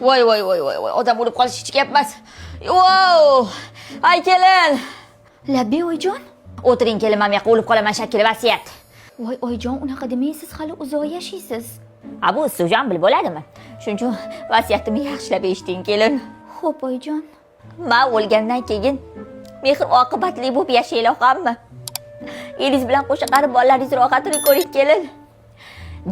voy odam o'lib qolish hech gap emas. Wow! Ay kelin. Labbi oyijon. O'tiring kelin, men yoqqa o'lib qolaman shakili vasiyat. Voy oyijon, unaqa demang, siz hali uzoq yashaysiz. Ha bu sizga ham bilib bo'ladimi? Shuning uchun vasiyatimni yaxshilab eshiting kelin. Xo'p oyijon. Men o'lgandan keyin mehr oqibatli bo'lib yashaylar hamma. Eliz bilan qo'sha qarib bolalaringiz rohatini ko'ring kelin.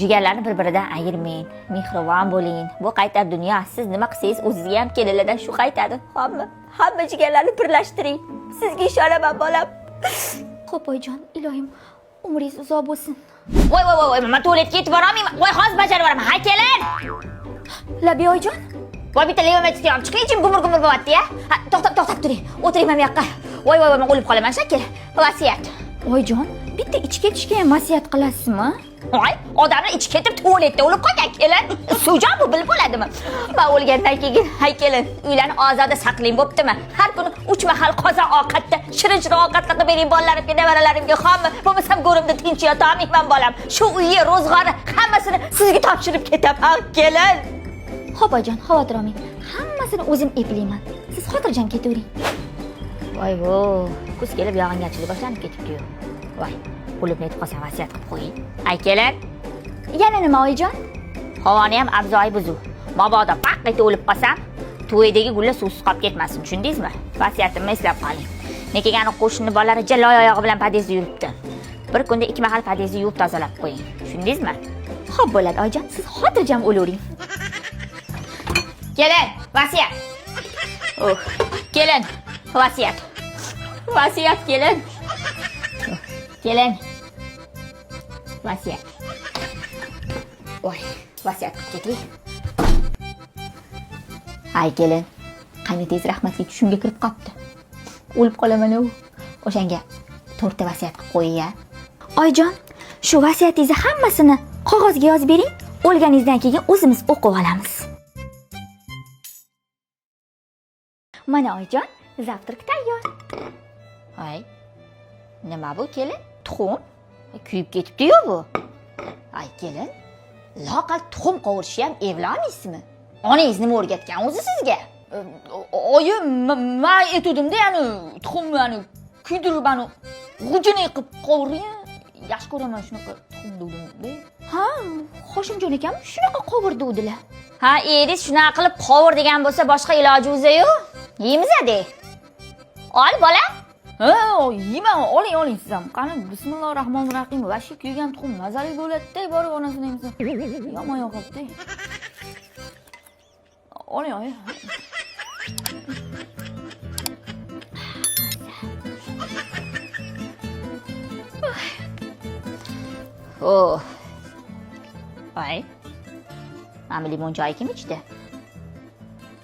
Jigarlarni bir-biridan ayirmang, mehribon bo'ling. Bu qaytar dunyo. Siz nima qilsangiz o'zingizga ham kelinlardan shu qaytadi. Hamma jigarlarni birlashtiring. Sizga ishonaman bolam. Xo'p oyijon, ilohim umringiz uzoq bo'lsin. Voy, men tualetga yetib borolmayman. Voy, hozir bajarib boraman. Ha kelin. Labbi oyijon. Voy, bitta levometni olib chiqing, ichim gumur bo'lyapti-ya. Ha, to'xtab turing. O'tiring men bu yoqqa. Voy, men o'lib qolaman shakil. Vasiyat. Oyijon, bitta ichib ketishga ham vasiyat qilasizmi? Voy, odamlar ichib ketib tualetda o'lib qolgan kelin. Suvjon bu bilib bo'ladimi? Men o'lgandan keyin hay kelin, uylarni ozoda saqlang bo'ptimi? Har kuni 3 mahal qozon ovqatda, shirin ovqat qilib bering bolalarimga, nevaralarimga, hamma. Bo'lmasam go'rimda tinch yotolmayman bolam. Shu uyni, ro'zg'ori hammasini sizga topshirib ketaman kelin. Xo'p oyijon, xavotir olmang. Hammasini o'zim eplayman. Siz xotirjam ketavering. Voy, kuz kelib yog'ingarchilik boshlanib ketibdi-yu. Voy, o'lib netib qolsam vasiyat qilib qo'ying. Ay kelin. Yana nima oyijon? Havoni ham avzoyi buzuv. Mabodo paqqa o'lib qolsam, to'ydagi gullar suvsiz qolib ketmasin, tushundingizmi? Vasiyatimni eslab qoling. Nekagani qo'shni bolalari jaloy oyog'i bilan podyezdda yuribdi. Bir kunda 2 mahal podyezdni yuvib tozalab qo'ying. Tushundingizmi? Xo'p bo'ladi oyijon, siz xotirjam o'lavering. Kelin, vasiyat. Kelin, vasiyat. Vasiyat kelin. Kelin. Vasiyat. Voy, vasiyat qilib keting. Ay kelin, qaynotangiz rahmatli tushimga kirib qopti. O'lib qolaman-ku. O'shanga 4 ta vasiyat qilib qo'ying-ya. Oyijon, shu vasiyatingizni hammasini qog'ozga yozib bering. O'lganingizdan keyin o'zimiz o'qib olamiz. Mana oyijon, zavtrak tayyor. Ay. Nima bu kelin? Tuxum? Kuyib ketibdi-yu bu. Ay kelin, loqal tuxum qovurishni ham evlolmaysizmi? Onangiz nima o'rgatgan o'zi sizga? Oyim, men aytuvdim-da, ya'ni tuxumni yani kuydirib ani g'ujini qilib qovuring. Yaxshi ko'raman shunaqa tuxum dedim-da. Ha, Hoshimjon akam shunaqa qovurduvdilar. Ha, eriz shunaqa qilib qovur degan bo'lsa boshqa iloji o'zi-yu. Yeymiz-a-de. Ol bola. Ha, yeyman, oling siz ham. Qani, bismillahirrohmanirrohim. Vashi kuygan tuxum mazali bo'ladi-da, borib onasini yemsa. Yomon yoqibdi. Oling, oy. Ay. Mana limon choyi kim ichdi?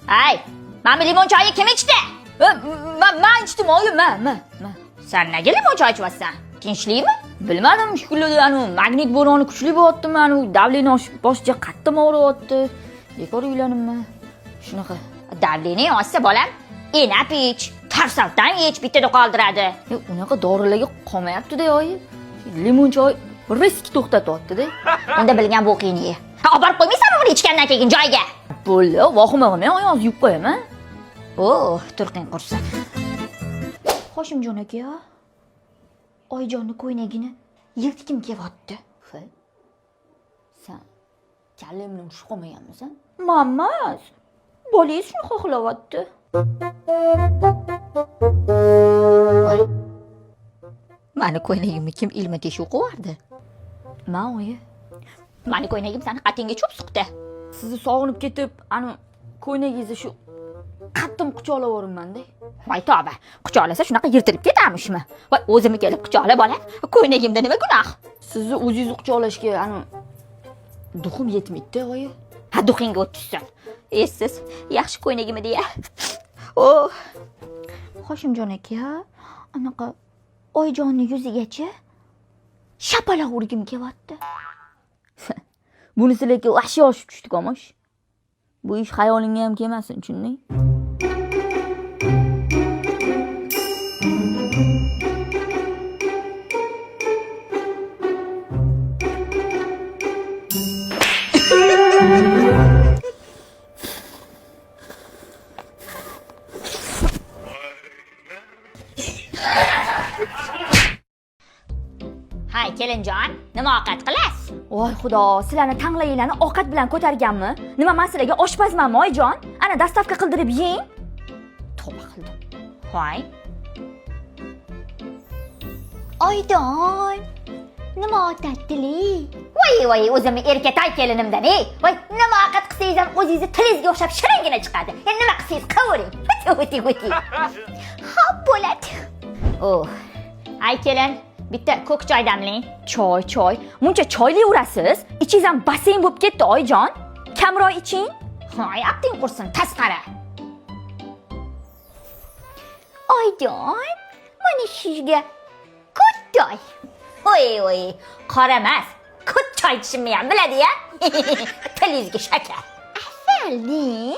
Ay, mana limon choyi kim ichdi? Men ichdim, oyim, men. Sen nega limon choy ichmaysan? Tinchlikmi? Bilmadim, shekilli, yani magnit bo'roni kuchli bo'lyapti, meni davleniya oshib boshiga qattiq og'riyapti. Bekor uylanibman. Shunaqa. Davleniya oshsa bolam, enab ich, tarsavdan ich, bittada qoldiradi. Unaqa dorilarga qolmayapti-da, oyi. Limon choy risk to'xtatyapti-da. Unda bilgan bo'qingni ye. Ha, olib borib qo'ymaysanmi buni ichgandan keyin joyiga? Bo'ldi, vahima qilmang, oyog'ingizni yuvib qo'yaman. Turqing qursin. Hoshimjon aka, oyijonni ko'ynagini yirtkim kelyapti. Sen kallamni ushib qolmaganmisan? Mammas, bolangiz shuni xohlayapti. Mani ko'ynagimni kim ilma teshuv qo'yardi? Men oyi. Mani ko'ynagim seni qatingga cho'p suqdi. Sizni sog'inib ketib, ani ko'ynagingizni shu qattim quchoqlab o'rinman-da. Voy tavba, quchoqlasa shunaqa yirtilib ketarmishmi? Voy o'zimni kelib quchoqla bola. Ko'ynagimda nima gunoh? Sizni o'zingizni quchoqlashga ani duxum yetmaydi-da, oyi. Ha, duxingga o'tishsin. Siz yaxshi ko'ynagimni deya. Hoshimjon aka, anaqa oyijonni yuzigacha shapaloq urgim kelyapti. Bunisi lekin vahshiy oshib tushdi, qo'mosh. Bu ish xayolingga ham kelmasin, tushunding? hay kelinjon, nima ovqat qilasiz? Voy xudo, sizlarni tanglayinglarni ovqat bilan ko'targanmi? Nima men sizlarga oshpazmanmi, oyijon? Ana dastavka qildirib yeng. Tavba qildim. Hoy, Oydon, nima otatdili? voy, o'zimni erkatay kelinimdan, voy, nima ovqat qilsangiz ham o'zingizni tilingizga o'xshab shiringina chiqadi. Endi nima qilsangiz qilavering. O'ti. Xo'p bo'ladi. Oh, ay kelin, bitta ko'k choy damlang. Choy. Muncha choyli urasiz? Ichingiz ham basseyn bo'lib ketdi, oyijon. Kamroq iching. Hoy, aqling qursin, tasqara. Oydon, mana sizga ko'k choy. Voy, qora emas, ko'k choy ichishimni ham biladi-ya. Tilingizga shakar. Asalni.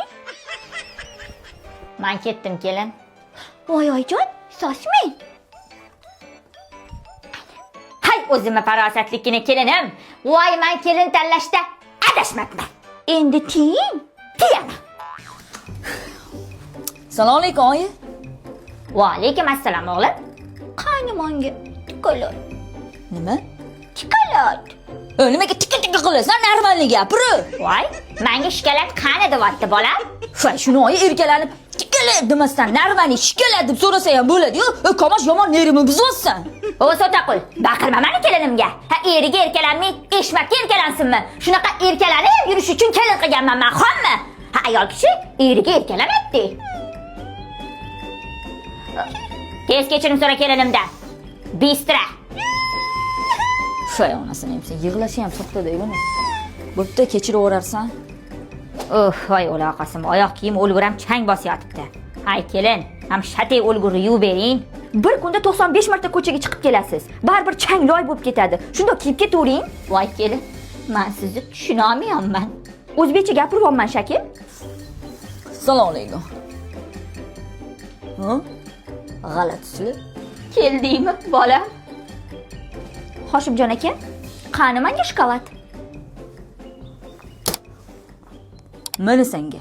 Men ketdim kelin. Voy oyijon, sochmang. Hay, o'zimni farosatlikini kelinim. Voy, men kelin tanlashda adashmabman. Endi teng. Tiyaman. Assalomu alaykum, oyi. Va alaykum assalom o'g'lim. Qani menga tikolat. Nima? Tikolat. Nimaga tikka qilasan? Normalni gapir. Voy, menga shikolat qani deyapti bolam. Voy, shuni oyi erkalanib tikkalat demasdan normalni shikolat deb so'rasa ham bo'ladi-yu. Komosh yomon nervimni buzyapsan. O'sotaqul, baqirma meni kelinimga. Ha, eriga erkalanmay, eshmakka erkalansinmi? Shunaqa erkalanib yurish uchun kelin qilganman men, xonmi? Ha, ayol kishi eriga erkalanadi. Tez kechirim so'ra kelinimdan. Bistra. Voy, onasini ham sen yig'lashi ham to'xtadi buni. Bo'pti, kechiraverarsan. Voy o'laqasim, oyoq kiyim o'lguram chang bosyotibdi. Hay kelin, ham shatay o'lgurni yuvib bering. Bir kunda 95 marta ko'chaga chiqib kelasiz. Baribir chang loy bo'lib ketadi. Shundoq kiyib ketavering. Voy kelin, men sizni tushunolmayapman. O'zbekcha gapiryapman shakil. Assalomu alaykum. G'alati sizlar. Keldingmi, bolam? Hoshimjon aka, qani menga shokolad? Mana senga.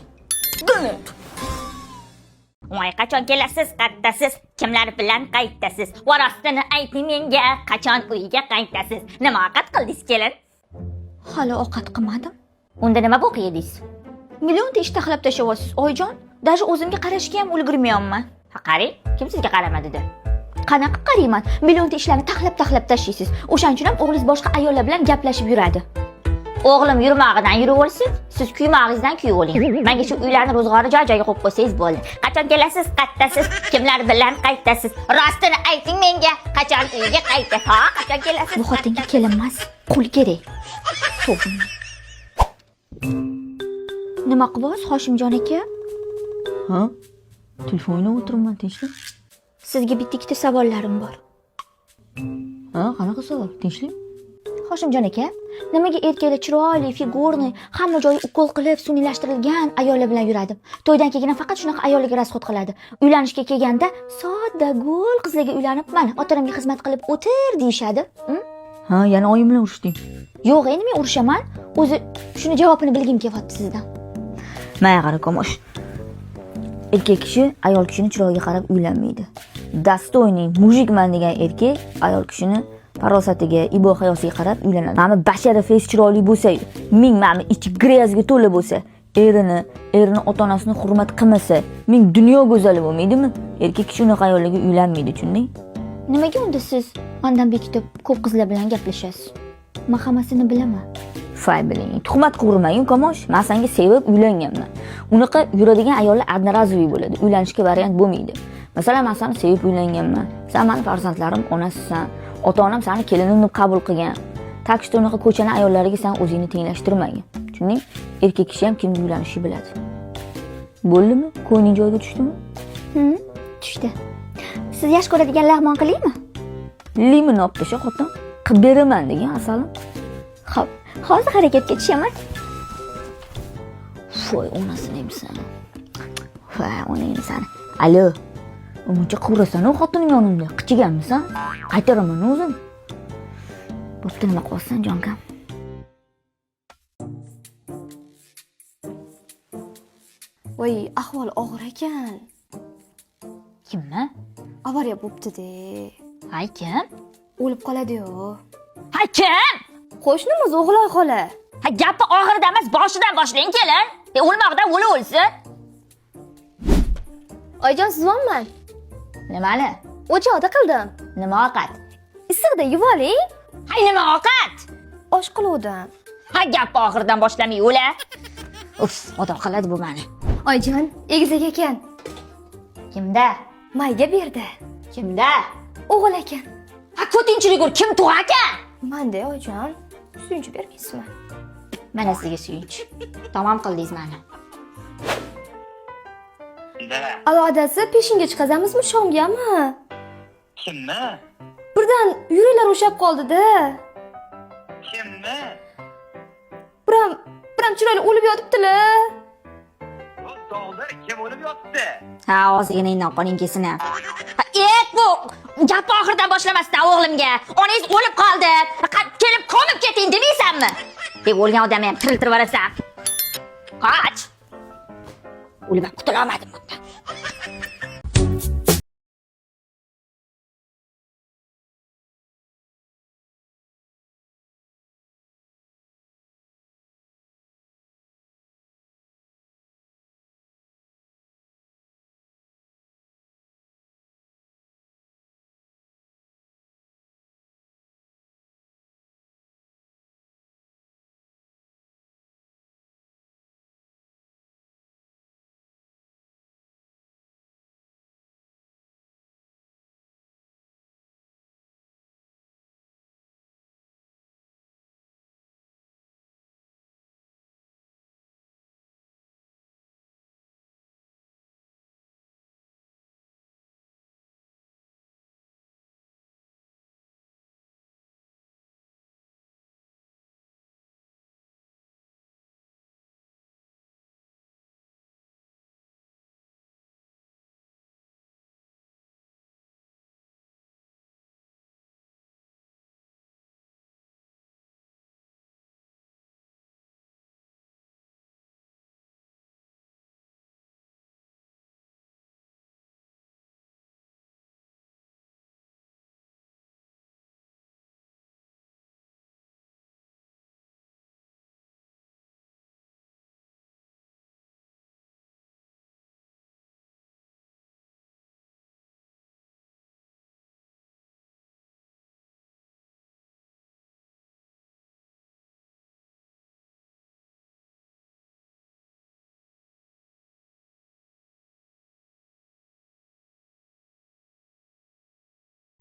Voy, qachon kelasiz, qattasiz? Kimlar bilan qaytasiz? Va rostini ayting menga, qachon uyga qaytasiz? Nima ovqat qildingiz kelin? Hali ovqat qilmadim. Unda nima bo'q yedingiz? Millionta ish taxlab tashlayapsiz, oyijon. Даже o'zimga qarashga ham ulgurmayapman. Ha, qarang, kim sizga qaramadi dedi? Qanaqa qarayman? Millionta ishlarni taxlab tashlaysiz. O'shaning uchun ham o'g'lingiz boshqa ayollar bilan gaplashib yuradi. O'g'lim yurmog'idan yuraversin, siz kuymog'ingizdan kuyavering. Menga shu uylarni ro'zg'ori joy-joyiga qo'yib qo'ysangiz bo'ldi. Qachon kelasiz, qattasiz? Kimlar bilan qaytasiz? Rostini ayting menga, qachon uyga qaytasiz? Ha, qachon kelasiz? Bu xotinga kelinmas, qul kerak. Nima qilyapsiz, Hoshimjon aka? Ha? Telefonda o'tiribman, tinchlik. Sizga bitta ikkita savollarim bor. Ha, qanaqa savol? Tinchlik? Hoshimjon aka, nimaga erkaklar chiroyli, figurni, hamma joyi ukol qilib, suniylashtirilgan ayollar bilan yuradi? To'ydan keyin faqat shunaqa ayollarga rasxod qiladi. Uylanishga kelganda sodda go'l qizlarga uylanib, mana ota-onamga xizmat qilib o'tir deyshadi. Ha, yana oyim bilan urishding. Yo'q, endi men urushaman. O'zi shuni javobini bilgim kelyapti sizdan. Mana qara Komosh. Erkak kishi ayol kishini chiroyiga qarab uylanmaydi. Dastoyniy mujikman degan erkak ayol kishini farosatiga, ibo hayosiga qarab uylanadi. Mana bashara fes chiroyli bo'lsa, ming mana ichi grezga to'la bo'lsa, erini ota-onasini hurmat qilmasa, ming dunyo go'zali bo'lmaydimi? Erkak kishi unaqa ayollarga uylanmaydi, tushunding? Nimaga unda siz mendan bekitib ko'p qizlar bilan gaplashasiz? Men hammasini bilaman. Fay biling, tuhmat qurmang, Komosh. Men senga sevib uylanganman. Unaqa yuradigan ayollar adnorazoviy bo'ladi. Uylanishga variant bo'lmaydi. Masalan, men seni sevib uylanganman. Sen mening farzandlarim onasisan. Ota-onam seni kelinim deb qabul qilgan. Takshda unaqa ko'chani ayollariga sen o'zingni tenglashtirmagin. Tushunding? Erkak kishi ham kimga uylanishni biladi. Bo'ldimi? Ko'ngling joyiga tushdimi? Tushdi. Siz yaxshi ko'radigan lag'mon qilaymi? Limon olib tasha xotin. Qilib beraman degan asalim. Xo'p, hozir harakatga tushaman. Voy, onasini emsan. Voy, onangni sani. Alo. Uncha qurasan, xotining yonimda. Qichiganmisan? Qaytaraman o'zim. Bo'pti, nima qilasan, jonkam? Voy, ahvol og'ir ekan. Kimmi? Avariya bo'pti-de. Hay kim? O'lib qoladi-yu. Hay kim? Qo'shnimiz O'g'loy xola. Ha, gapni oxirida emas, boshidan boshlang kelin. O'lmoqdan o'lsin. Oyijon, sizmanman. Nimani? O'choqda qildim. Nima ovqat? Issiqda yeb oling. Hay nima ovqat? Osh qiluvdim. Ha, gapni oxiridan boshlamay o'la. Uf, xudo qiladi bu meni. Oyijon, egizak ekan. Kimda? Mayga berdi. Kimda? O'g'il ekan. Ha, ko'tinchilik ur, kim tug'aka? Manda oyijon. Suyunchi bermaysizmi? Mana sizga suyunch. Tamom qildingiz meni. Alo, adasi, peshinga chiqazamizmi shomgami? Kimni? Birdan yuraklar o'shab qoldi-da. Kimni? Biram chiroyli o'lib yotibdilar. Bu dog'da kim o'lib yotibdi? Ha, ozgina indan qoling kesin. Bu gapni oxiridan boshlamasdan o'g'limga. Onangiz o'lib qoldi. Kelib ko'mib keting demaysanmi? Deb o'lgan odamni ham tiriltirib yuborasan. Qoch. O'lib qutula olmadim bundan.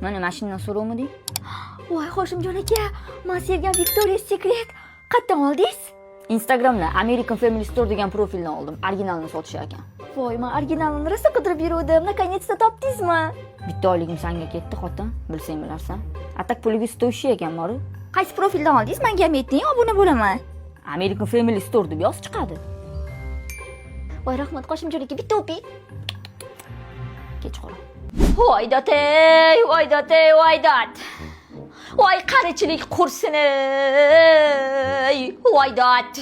Mana mashinani so'rovmiding? Voy Hoshimjon aka, men sevgan Victoria's Secret qayerdan oldingiz? Instagramda American Family Store degan profildan oldim. Originalini sotishar ekan. Voy, men originalini rosa qidirib yuruvdim. Наконец-то topdingizmi? Bitta oyligim senga ketdi, xotin. Bilsang bilarsan. Atak puliga stoyishi ekan bor. Qaysi profildan oldingiz? Menga ham ayting, obuna bo'laman. American Family Store deb yoz chiqadi. Voy, rahmat Hoshimjon aka, bitta o'ping. Kech qol. Voydot, voydot. Voy qarichilik qursini. Voydot.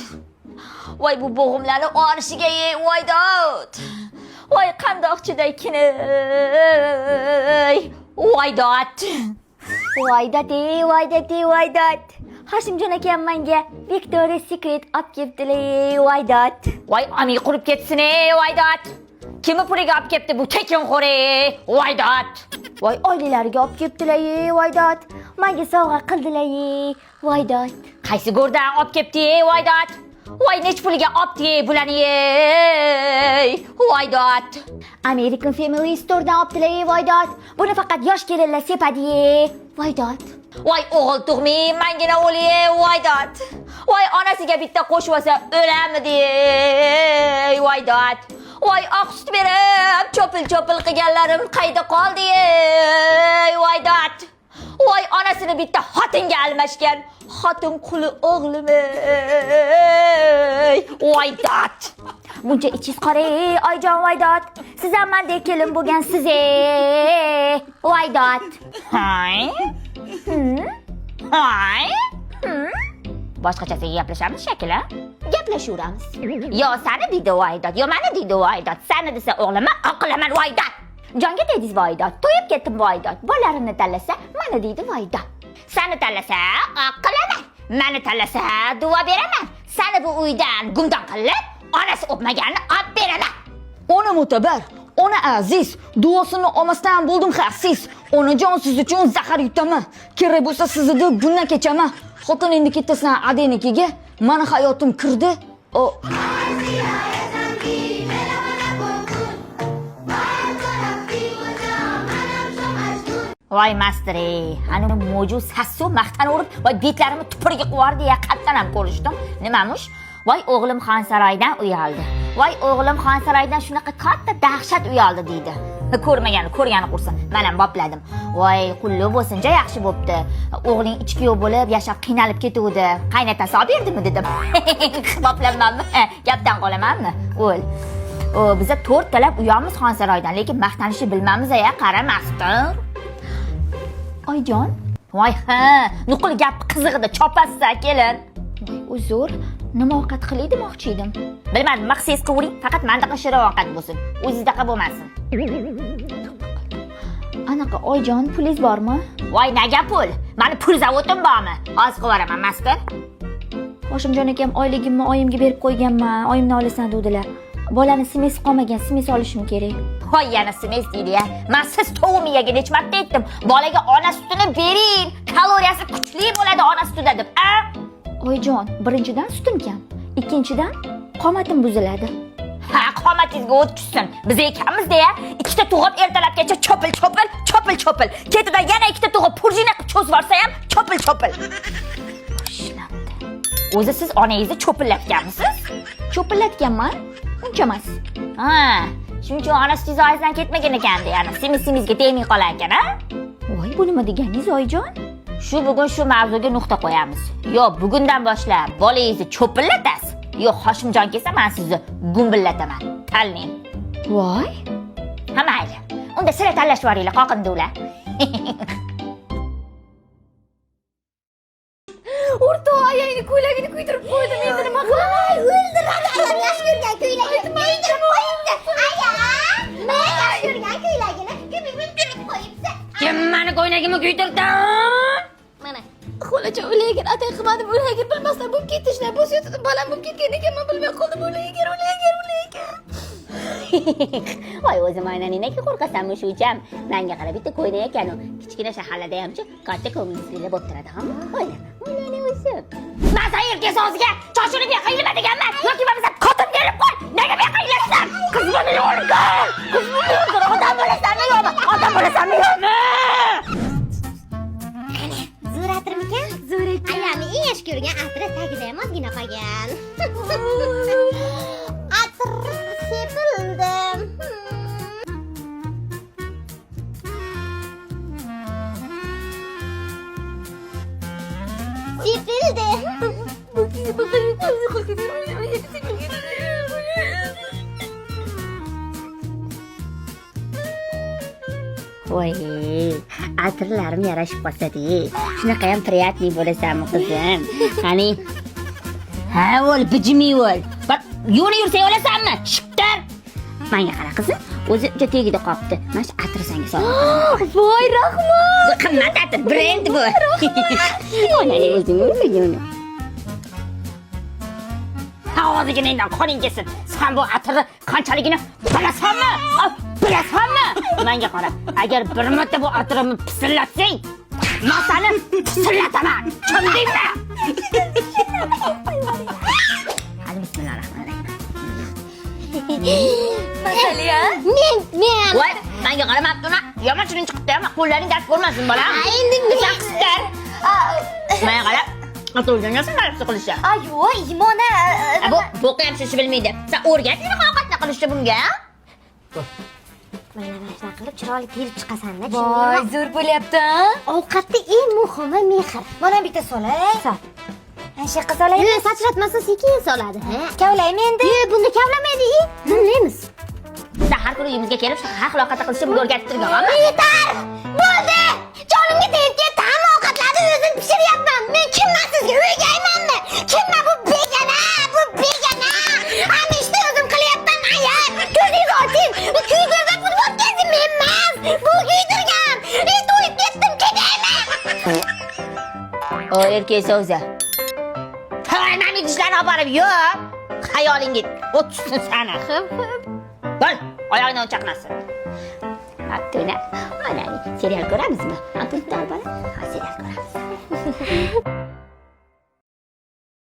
Voy bu bo'g'imlarni orishiga voydot. Voy qandoq chidaykini. Voydot. Voydot. Hoshimjon aka menga Victoria's Secret olib kelibdilar, voydot. Voy ami qurib ketsin, voydot. Kimi puliga olib kelibdi bu tekinxo'ri? Voydot. Voy oilalariga olib kelibdilar, voydot. Menga sovg'a qildilar, voydot. Qaysi go'rdan olib kelibdi, voydot? Voy nech puliga olibdi bularni? Voydot. American Family Store'dan olibdilar, voydot. Buni faqat yosh kelinlar sepadi, voydot. Voy o'g'il tug'may, mangina o'liye, voydot. Voy onasiga bitta qo'shib olsa o'lamidi, voydot. Voy oq sut berib, cho'pil qilganlarim qayda qoldi, voydot. Voy onasini bitta xotinga almashgan xotin quli o'g'lim, voydot. Buncha ichingiz qora, oyjon voydot. Siz ham mendek kelin bo'lgansiz, voydot. Hay? Boshqachasiga gaplashamiz shekilli. gaplashaveramiz. Yo seni deydi Voydod, yo meni deydi Voydod. Seni desa o'g'limni oqilaman Voydod. Jonga dedingiz Voydod, to'yib ketdim Voydod. Bolalarini tanlasa, meni deydi Voydod. Seni tanlasa oqilaman, meni tanlasa duo beraman. Seni bu uydan gumdon qilib, onasi o'pmaganini olib beraman. Ona mo'tabar, ona aziz, duosini olmasdan bo'ldim xavfsiz. Onajon siz uchun zahar yutaman. Kerak bo'lsa sizni bundan kechaman. Xotin endi ketasan adenikiga, meni hayotim kirdi. Voy mastri, ana mo'juz sasso maqtanaverib, voy betlarimni tupuriga qo'yardi ya, qatdan ham ko'rishdim. Nimamush? Voy o'g'lim Xonsaroydan uyaldi. Voy o'g'lim Xonsaroydan shunaqa katta dahshat uyaldi deydi. Ko'rmagani, ko'rgani qursin. Men ham bopladim. Voy, qulluq bo'lsin, juda yaxshi bo'pti. O'g'ling ichkiyo bo'lib, yashab qiynalib ketuvdi. Qaynotasi olib berdimi dedim. Boplanmanmi? Gapdan qolamanmi? O'l. Biza 4 talab uyamiz Xonsaroydan, lekin maqtanishni bilmamiz ya, qaramasdir. Oyijon, Voy, nuqul gap qizig'ida chopasiz kelin. uzr, nima ovqat qilay demoqchi edim. Bilmadim, maqsadingiz qilvering, faqat mendaqa shirin ovqat bo'lsin. O'zingizdaqa bo'lmasin. Anaqa oyijon, pulingiz bormi? Voy, nega pul? Meni pul zavodim bormi? Hozir qilib yuboraman, master. Hoshimjon akam oyligimni oyimga berib qo'yganman. Oyimni olasan dedilar. Bolani simesi qolmagan, simesi olishim kerak. Voy, yana simes deydi ya. Men siz to'g'miyaga necha marta aytdim. Bolaga ona sutini bering. Kaloriyasi kuchli bo'ladi ona sutida deb. Oyijon, birinchidan sutim kam, ikkinchidan qomatim buziladi. Ha, qomatingizga o't tushsin. Biz ekanmiz-da ya, ikkita tug'ib ertalabgacha chopil. Ketidan yana ikkita tug'ib purjina qilib cho'zib olsa ham chopil. Ishlabdi. O'zi siz onangizni cho'pillatganmisiz? Cho'pillatganman, uncha emas. Ha, shuning uchun ona sutingiz og'zingizdan ketmagan ekanda, ya'ni simizga tegmay qolar ekan, ha? Voy, bu nima deganingiz oyijon? Bugun shu mavzuga nuqta qo'yamiz. Yo, bugundan boshlab bolangizni cho'pillatasiz, yo Hoshimjon kelsa men sizni gumbillataman. Tanlang. Voy, Ha, mayli. Unda sira tanlashib yuboringlar, qoqinda ular. O'rtoq ayangni ko'ylagini kuydirib qo'ydim, endi nima qilaman? O'ldiradi ayam yaxshi ko'rgan ko'ylagini kuydirib qo'yibdi. Ayam, men yaxshi ko'rgan ko'ylagini kuydirib qo'yibdi. Kim meni ko'ylagimni kuydirdi? Mana. Xolacha o'laygin, atay qilmadim, o'laygin bilmasdan bo'lib ketishlar. Bu yerda bolam bo'lib ketgan ekan, men bilmay qoldim. O'laygin. Voy, o'zim aynan nega qo'rqasanmi shu jam? Menga qarab bitta ko'ylak ekan-u. Kichkina shaharlarda hamchi katta ko'ngilsizliklar bo'lib turadi, ha? O'ylana o'zi. Men sayirga so'ziga shoshilib yiqilma deganman. Yoki bo'lmasa xotin berib qo'y. Nega yiqilasan? Qiz buni yo'lgan. Odam bo'lasanmi yo'qmi? Zo'r atirmikan? Zo'r ekan. Ayamni eng yaxshi ko'rgan atri tagida ham ozgina qolgan. Atir sepildi. Sepildi. Voy, atirlarim yarashib qolsa-da. Shunaqa ham приятный bo'lasanmi qizim? Qani? Ha, o'l, bijimi o'l. Bak, yo'lni yursang o'lasanmi? Shiktar. Menga qara qizim, o'zi juda tegida qopti. Mana shu atir senga solaman. Voy, rahmat. Bu qimmat atir, brend bu. Ona o'zing o'rmagan. Hozirginingdan qoning kelsin. Sen bu atirni qanchaligini bilasanmi? Bilasanmi? Menga qara. Agar bir marta bu atirimni pissillatsang, men seni pisillataman. Tushundingmi? Hadi bismillahirrohmanirrohim. Masaliya? Men. Voy, menga qaramabdimi? Yomon chirin chiqibdi, ama qo'llaring dard ko'rmasin bolam. Endi men. Qisqar. Menga qara. Ato'lgan narsa qilishdi. Ayo, Imona. Bu boqi ham shishib bilmaydi. Sen o'rgatdingmi ovqatni qilishni bunga? Mana shunaqa qilib chiroyli terib chiqasan-da. Voy, zo'r bo'lyapti. Ovqatda eng muhimi mehr. Mana bitta solay. Sol. Ancha qisolay. Yo'q, sachratmasa sekin soladi. Kavlaymi endi? Yo'q, bunda kavlamaydi. Nimlaymiz? Siz har kuni uyimizga kelib shunaqa haq-loqata qilishni bunga o'rgatib turganmi? Yetar! Bo'ldi! Jonimga tegib ketdi. Hamma ovqatlarni o'zim pishiryapman. Men kimman sizga o'rgaymanmi? Kimman bu begona? Bu O erkak o'zi. Mana idishlarni olib borib yo'q. Xayolingga o'tsin sani. Bo'l, oyog'ingdan chaqnasin. Abduna, mana serial ko'ramizmi? Abduna bola, serial ko'ramiz.